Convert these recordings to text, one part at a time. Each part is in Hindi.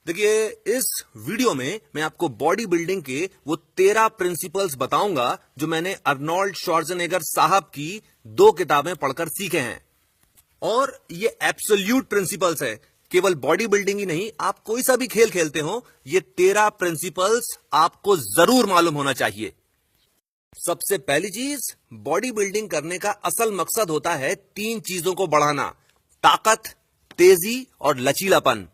देखिए, इस वीडियो में मैं आपको बॉडी बिल्डिंग के वो 13 प्रिंसिपल्स बताऊंगा जो मैंने अर्नोल्ड श्वार्ज़नेगर साहब की 2 किताबें पढ़कर सीखे हैं। और ये एब्सोल्यूट प्रिंसिपल्स है, केवल बॉडी बिल्डिंग ही नहीं, आप कोई सा भी खेल खेलते हो, ये 13 प्रिंसिपल्स आपको जरूर मालूम होना चाहिए। सबसे पहली चीज, बॉडी बिल्डिंग करने का असल मकसद होता है 3 चीजों को बढ़ाना: ताकत, तेजी और लचीलापन।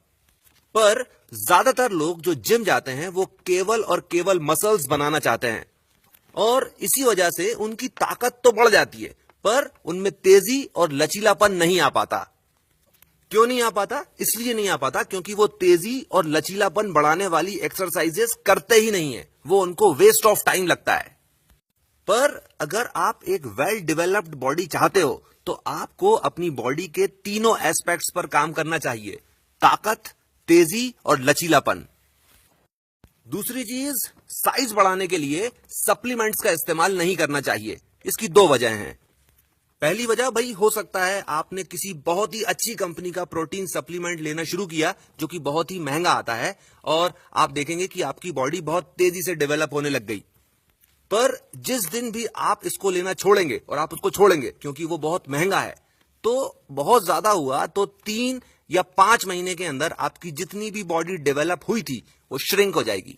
पर ज्यादातर लोग जो जिम जाते हैं वो केवल और केवल मसल्स बनाना चाहते हैं, और इसी वजह से उनकी ताकत तो बढ़ जाती है पर उनमें तेजी और लचीलापन नहीं आ पाता। क्यों नहीं आ पाता? इसलिए नहीं आ पाता क्योंकि वो तेजी और लचीलापन बढ़ाने वाली एक्सरसाइजेस करते ही नहीं है, वो उनको वेस्ट ऑफ टाइम लगता है। पर अगर आप एक वेल डेवलप्ड बॉडी चाहते हो तो आपको अपनी बॉडी के तीनों एस्पेक्ट्स पर काम करना चाहिए: ताकत, तेजी और लचीलापन। दूसरी चीज, साइज बढ़ाने के लिए सप्लीमेंट्स का इस्तेमाल नहीं करना चाहिए। इसकी 2 वजह हैं। पहली वजह, भाई हो सकता है आपने किसी बहुत ही अच्छी कंपनी का प्रोटीन सप्लीमेंट लेना शुरू किया जो कि बहुत ही महंगा आता है, और आप देखेंगे कि आपकी बॉडी बहुत तेजी से डेवलप होने लग गई। पर जिस दिन भी आप इसको लेना छोड़ेंगे, और आप उसको छोड़ेंगे क्योंकि वो बहुत महंगा है, तो बहुत ज्यादा हुआ तो 3 या 5 महीने के अंदर आपकी जितनी भी बॉडी डेवलप हुई थी वो श्रिंक हो जाएगी।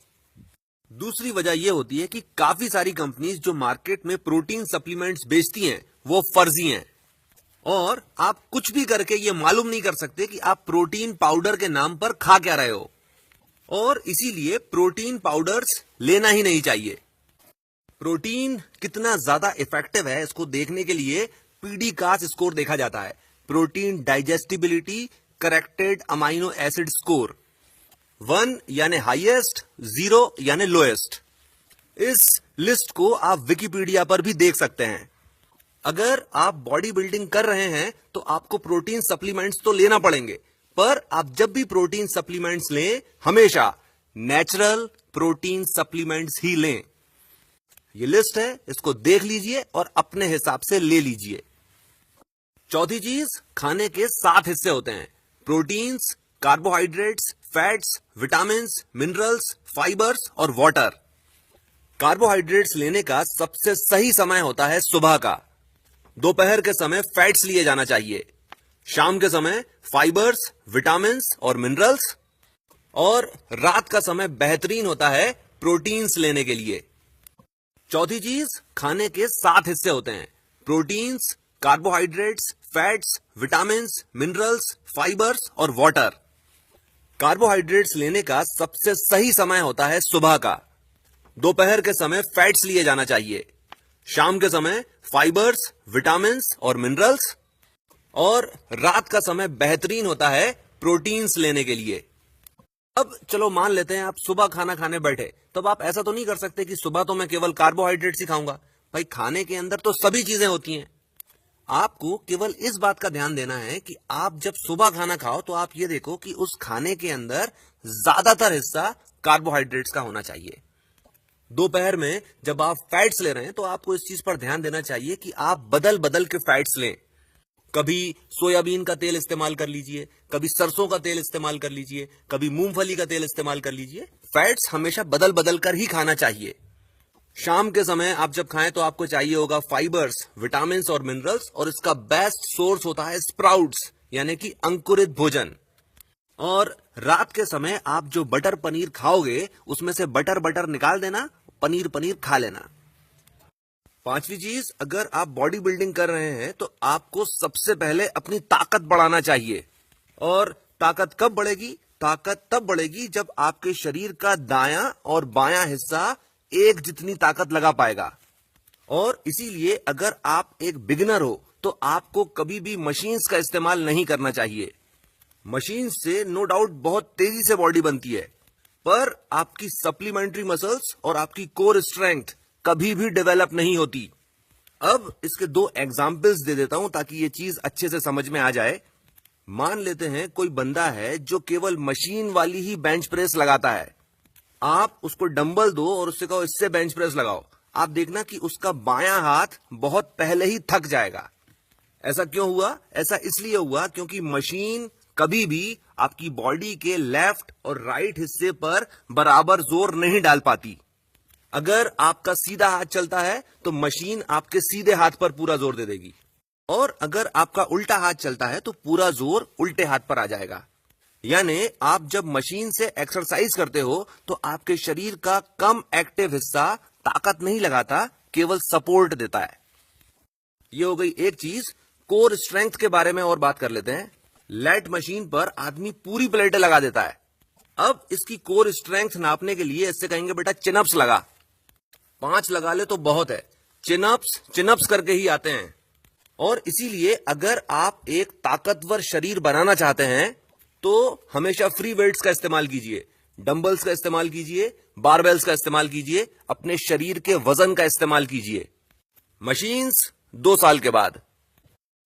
दूसरी वजह यह होती है कि काफी सारी कंपनीज जो मार्केट में प्रोटीन सप्लीमेंट्स बेचती हैं वो फर्जी हैं, और आप कुछ भी करके ये मालूम नहीं कर सकते कि आप प्रोटीन पाउडर के नाम पर खा क्या रहे हो, और इसीलिए प्रोटीन पाउडर्स लेना ही नहीं चाहिए। प्रोटीन कितना ज्यादा इफेक्टिव है इसको देखने के लिए पीडी कास स्कोर देखा जाता है: protein digestibility corrected amino acid score. 1 यानी हाईएस्ट, 0 यानी लोएस्ट। इस लिस्ट को आप विकिपीडिया पर भी देख सकते हैं। अगर आप बॉडी बिल्डिंग कर रहे हैं तो आपको प्रोटीन सप्लीमेंट्स तो लेना पड़ेंगे, पर आप जब भी प्रोटीन सप्लीमेंट्स लें हमेशा नेचुरल प्रोटीन सप्लीमेंट्स ही लें। ये लिस्ट है, इसको देख लीजिए और अपने हिसाब से ले लीजिए। चौथी चीज, खाने के 7 हिस्से होते हैं: proteins, carbohydrates, fats, vitamins, minerals, fibres और वाटर। कार्बोहाइड्रेट्स लेने का सबसे सही समय होता है सुबह का। दोपहर के समय फैट्स लिए जाना चाहिए, शाम के समय फाइबर्स, विटामिन्स और मिनरल्स, और रात का समय बेहतरीन होता है प्रोटीन्स लेने के लिए। चौथी चीज, खाने के 7 हिस्से होते हैं: proteins, carbohydrates, fats, vitamins, minerals, fibres और वाटर। कार्बोहाइड्रेट्स लेने का सबसे सही समय होता है सुबह का। दोपहर के समय फैट्स लिए जाना चाहिए, शाम के समय फाइबर्स, विटामिन्स और मिनरल्स, और रात का समय बेहतरीन होता है प्रोटीन्स लेने के लिए। अब चलो मान लेते हैं आप सुबह खाना खाने बैठे, तब आप ऐसा तो नहीं कर सकते कि सुबह तो मैं केवल कार्बोहाइड्रेट्स ही खाऊंगा। भाई, खाने के अंदर तो सभी चीजें होती हैं। आपको केवल इस बात का ध्यान देना है कि आप जब सुबह खाना खाओ तो आप ये देखो कि उस खाने के अंदर ज्यादातर हिस्सा कार्बोहाइड्रेट्स का होना चाहिए। दोपहर में जब आप फैट्स ले रहे हैं तो आपको इस चीज पर ध्यान देना चाहिए कि आप बदल बदल के फैट्स लें। कभी सोयाबीन का तेल इस्तेमाल कर लीजिए, कभी सरसों का तेल इस्तेमाल कर लीजिए, कभी मूंगफली का तेल इस्तेमाल कर लीजिए। फैट्स हमेशा बदल बदल कर ही खाना चाहिए। शाम के समय आप जब खाएं तो आपको चाहिए होगा फाइबर्स, विटामिन्स और मिनरल्स, और इसका बेस्ट सोर्स होता है स्प्राउट्स यानी कि अंकुरित भोजन। और रात के समय आप जो बटर पनीर खाओगे उसमें से बटर निकाल देना, पनीर खा लेना। पांचवी चीज, अगर आप बॉडी बिल्डिंग कर रहे हैं तो आपको सबसे पहले अपनी ताकत बढ़ाना चाहिए। और ताकत कब बढ़ेगी? ताकत तब बढ़ेगी जब आपके शरीर का दायां और बायां हिस्सा एक जितनी ताकत लगा पाएगा। और इसीलिए अगर आप एक बिगिनर हो तो आपको कभी भी मशीन्स का इस्तेमाल नहीं करना चाहिए। मशीन से नो डाउट बहुत तेजी से बॉडी बनती है, पर आपकी सप्लीमेंट्री मसल्स और आपकी कोर स्ट्रेंथ कभी भी डेवलप नहीं होती। अब इसके 2 एग्जाम्पल्स दे देता हूं ताकि ये चीज अच्छे से समझ में आ जाए। मान लेते हैं कोई बंदा है जो केवल मशीन वाली ही बेंच प्रेस लगाता है। आप उसको डंबल दो और उससे कहो इससे बेंच प्रेस लगाओ, आप देखना कि उसका बायां हाथ बहुत पहले ही थक जाएगा। ऐसा क्यों हुआ? ऐसा इसलिए हुआ क्योंकि मशीन कभी भी आपकी बॉडी के लेफ्ट और राइट हिस्से पर बराबर जोर नहीं डाल पाती। अगर आपका सीधा हाथ चलता है तो मशीन आपके सीधे हाथ पर पूरा जोर दे देगी, और अगर आपका उल्टा हाथ चलता है तो पूरा जोर उल्टे हाथ पर आ जाएगा। यानी आप जब मशीन से एक्सरसाइज करते हो तो आपके शरीर का कम एक्टिव हिस्सा ताकत नहीं लगाता, केवल सपोर्ट देता है। ये हो गई एक चीज। कोर स्ट्रेंथ के बारे में और बात कर लेते हैं। लेट मशीन पर आदमी पूरी प्लेटें लगा देता है। अब इसकी कोर स्ट्रेंथ नापने के लिए इससे कहेंगे बेटा चिनअप्स लगा। 5 लगा ले तो बहुत है, चिनअप्स करके ही आते हैं। और इसीलिए अगर आप एक ताकतवर शरीर बनाना चाहते हैं तो हमेशा फ्री वेट्स का इस्तेमाल कीजिए, डंबल्स का इस्तेमाल कीजिए, बारबेल्स का इस्तेमाल कीजिए, अपने शरीर के वजन का इस्तेमाल कीजिए। मशीन्स 2 साल के बाद।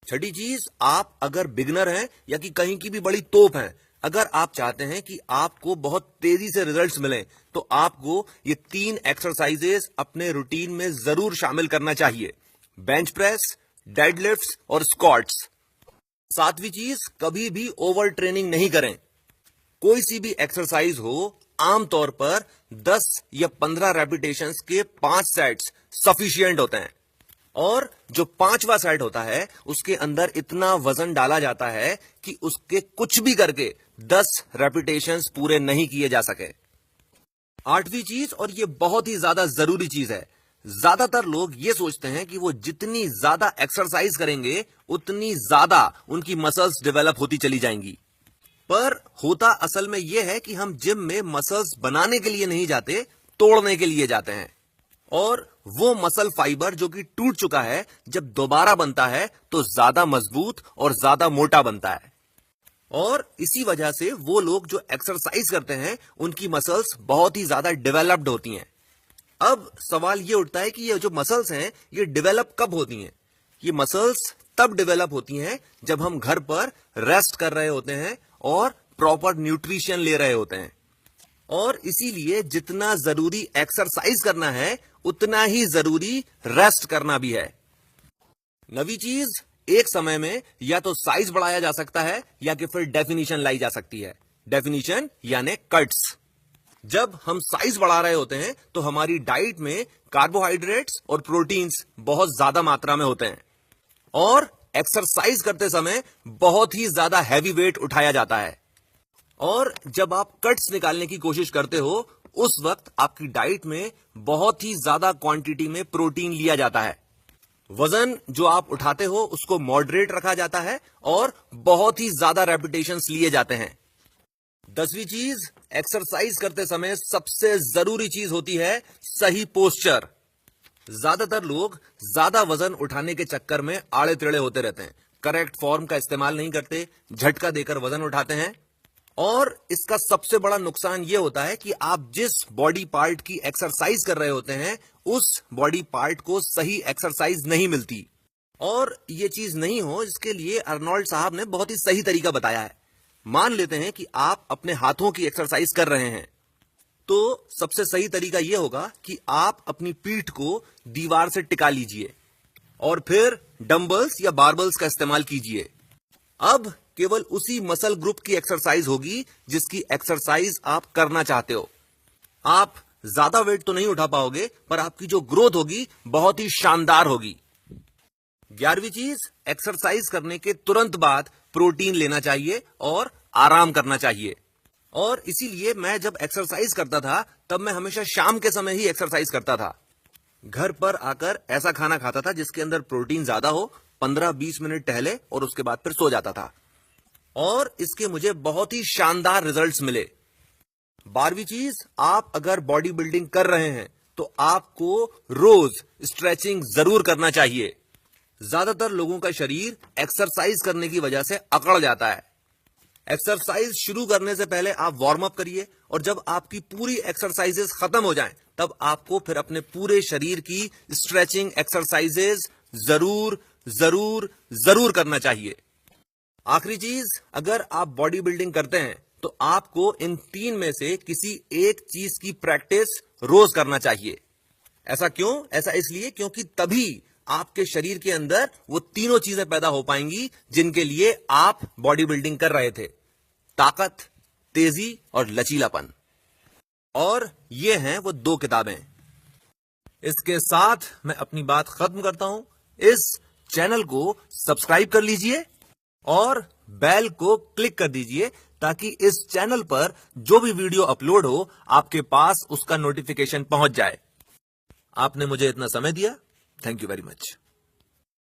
छठी चीज, आप अगर बिगनर हैं या कि कहीं की भी बड़ी तोप हैं, अगर आप चाहते हैं कि आपको बहुत तेजी से रिजल्ट्स मिलें तो आपको ये 3 एक्सरसाइजेस अपने रूटीन में जरूर शामिल करना चाहिए। बेंच प्रेस, डेडलिफ्ट्स और स्क्वाट्स। 7वीं चीज, कभी भी ओवर ट्रेनिंग नहीं करें। कोई सी भी एक्सरसाइज हो, आमतौर पर 10 या 15 रेपिटेशंस के 5 सेट्स सफिशिएंट होते हैं, और जो 5वां सेट होता है उसके अंदर इतना वजन डाला जाता है कि उसके कुछ भी करके 10 रेपिटेशंस पूरे नहीं किए जा सके। 8वीं चीज, और ये बहुत ही ज्यादा जरूरी चीज है, ज्यादातर लोग ये सोचते हैं कि वो जितनी ज्यादा एक्सरसाइज करेंगे उतनी ज्यादा उनकी मसल्स डेवलप होती चली जाएंगी। पर होता असल में यह है कि हम जिम में मसल्स बनाने के लिए नहीं जाते, तोड़ने के लिए जाते हैं। और वो मसल फाइबर जो कि टूट चुका है, जब दोबारा बनता है तो ज्यादा मजबूत और ज्यादा मोटा बनता है। और इसी वजह से वो लोग जो एक्सरसाइज करते हैं उनकी मसल्स बहुत ही ज्यादा डेवलप्ड होती हैं। अब सवाल ये उठता है कि ये जो मसल्स हैं ये डेवलप कब होती हैं? ये मसल्स तब डेवलप होती हैं जब हम घर पर रेस्ट कर रहे होते हैं और प्रॉपर न्यूट्रिशन ले रहे होते हैं। और इसीलिए जितना जरूरी एक्सरसाइज करना है उतना ही जरूरी रेस्ट करना भी है। 9वीं चीज, एक समय में या तो साइज बढ़ाया जा सकता है या कि फिर डेफिनेशन लाई जा सकती है। डेफिनेशन यानी कट्स। जब हम साइज बढ़ा रहे होते हैं तो हमारी डाइट में कार्बोहाइड्रेट्स और प्रोटीन्स बहुत ज्यादा मात्रा में होते हैं, और एक्सरसाइज करते समय बहुत ही ज्यादा हैवी वेट उठाया जाता है। और जब आप कट्स निकालने की कोशिश करते हो उस वक्त आपकी डाइट में बहुत ही ज्यादा क्वांटिटी में प्रोटीन लिया जाता है। वजन जो आप उठाते हो उसको मॉडरेट रखा जाता है और बहुत ही ज्यादा रेपिटेशंस लिए जाते हैं। 10वीं चीज, एक्सरसाइज करते समय सबसे जरूरी चीज होती है सही पोस्चर। ज्यादातर लोग ज्यादा वजन उठाने के चक्कर में आड़े टेढ़े होते रहते हैं, करेक्ट फॉर्म का इस्तेमाल नहीं करते, झटका देकर वजन उठाते हैं। और इसका सबसे बड़ा नुकसान यह होता है कि आप जिस बॉडी पार्ट की एक्सरसाइज कर रहे होते हैं उस बॉडी पार्ट को सही एक्सरसाइज नहीं मिलती। और यह चीज नहीं हो, इसके लिए अर्नोल्ड साहब ने बहुत ही सही तरीका बताया है। मान लेते हैं कि आप अपने हाथों की एक्सरसाइज कर रहे हैं, तो सबसे सही तरीका यह होगा कि आप अपनी पीठ को दीवार से टिका लीजिए और फिर डंबल्स या बारबल्स का इस्तेमाल कीजिए। अब केवल उसी मसल ग्रुप की एक्सरसाइज होगी जिसकी एक्सरसाइज आप करना चाहते हो। आप ज्यादा वेट तो नहीं उठा पाओगे, पर आपकी जो ग्रोथ होगी बहुत ही शानदार होगी। 11वीं चीज, एक्सरसाइज करने के तुरंत बाद प्रोटीन लेना चाहिए और आराम करना चाहिए। और इसीलिए मैं जब एक्सरसाइज करता था तब मैं हमेशा शाम के समय ही एक्सरसाइज करता था। घर पर आकर ऐसा खाना खाता था जिसके अंदर प्रोटीन ज्यादा हो, 15-20 मिनट टहले और उसके बाद फिर सो जाता था, और इसके मुझे बहुत ही शानदार रिजल्ट्स मिले। 12वीं चीज, आप अगर बॉडी बिल्डिंग कर रहे हैं तो आपको रोज स्ट्रेचिंग जरूर करना चाहिए। ज्यादातर लोगों का शरीर एक्सरसाइज करने की वजह से अकड़ जाता है। एक्सरसाइज शुरू करने से पहले आप वार्म अप करिए, और जब आपकी पूरी एक्सरसाइजेस खत्म हो जाएं तब आपको फिर अपने पूरे शरीर की स्ट्रेचिंग एक्सरसाइजेस जरूर जरूर जरूर करना चाहिए। आखिरी चीज, अगर आप बॉडी बिल्डिंग करते हैं तो आपको इन 3 में से किसी एक चीज की प्रैक्टिस रोज करना चाहिए। ऐसा क्यों? ऐसा इसलिए क्योंकि तभी आपके शरीर के अंदर वो तीनों चीजें पैदा हो पाएंगी जिनके लिए आप बॉडी बिल्डिंग कर रहे थे। ताकत, तेजी और लचीलापन। और ये हैं वो 2 किताबें। इसके साथ मैं अपनी बात खत्म करता हूं। इस चैनल को सब्सक्राइब कर लीजिए और बेल को क्लिक कर दीजिए ताकि इस चैनल पर जो भी वीडियो अपलोड हो आपके पास उसका नोटिफिकेशन पहुंच जाए। आपने मुझे इतना समय दिया, थैंक यू वेरी मच।